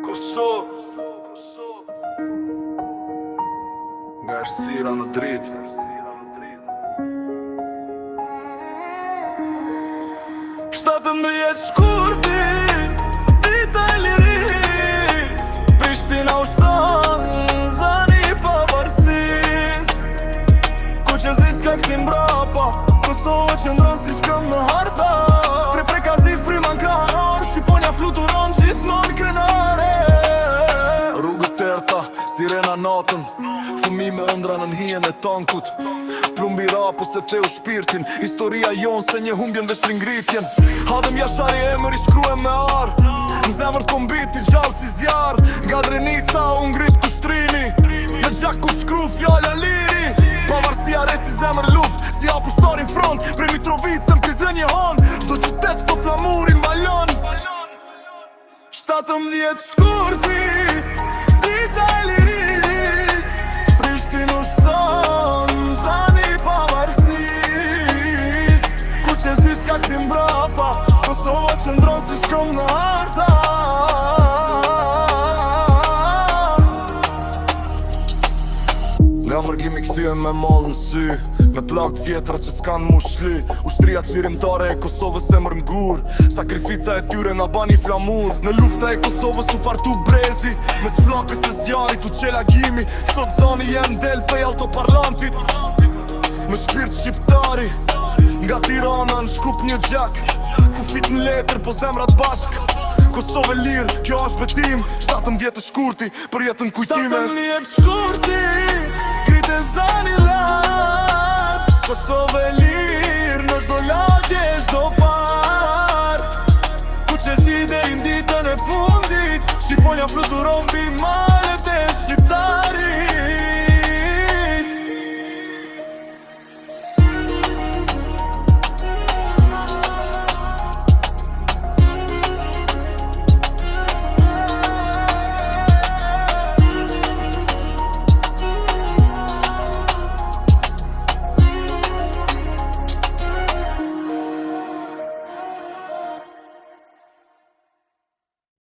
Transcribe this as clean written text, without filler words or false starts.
Kosovë nga Ercira në dritë. 17 shkurti dita e liris, Prishtina u shtanë zani pavarësis. Ku që ziska këti mbrapa, Kosovë që ndronë si shkëm në harta. Pre kazi friman kanar, Shqiponja fluturon gjithmon krenare. Rrugët erta, sirena natën, fëmi me ëndra në hijen e tankut. Plumbi rapo se fteu shpirtin, historia jonë se një humbjen dhe shringritjen. Hadëm jashari emër i shkruem me arë, në zemër kombit i gjallë si zjarë. Nga Drenica u ngrit kushtrini, me gjak ku shkru fjalla liri. Pavarësia re si zemër luft, si hapu shtarin front, prej Mitrovicën prizren një hon, shto qytet so flamurin valon. 17 shkurti dita e liris, Prishtina u shtanë zani pavarësis. Ku që ziska këti mbrapa, Kosova që ndronë si shkom në harta. Nga mërgimi këthyën me malë në sy, me plak vjetra që s'kan mu shly. Ushtria qirimtare e Kosovës e mërë mgur, sakrifica e tyre nga bani flamur. Në lufta e Kosovës u fartu brezi, mes flakës e zjarit u qela gjimi. Sot zani jem del pej altoparlantit, me shpirt shqiptari. Nga Tirana në shkup një gjak, ku fit në letër po zemrat bashk. Kosovë lirë, kjo është betim, 17 shkurti për jetën kujtime. 17 shkurti, krite zani lat, Kosovë lirë.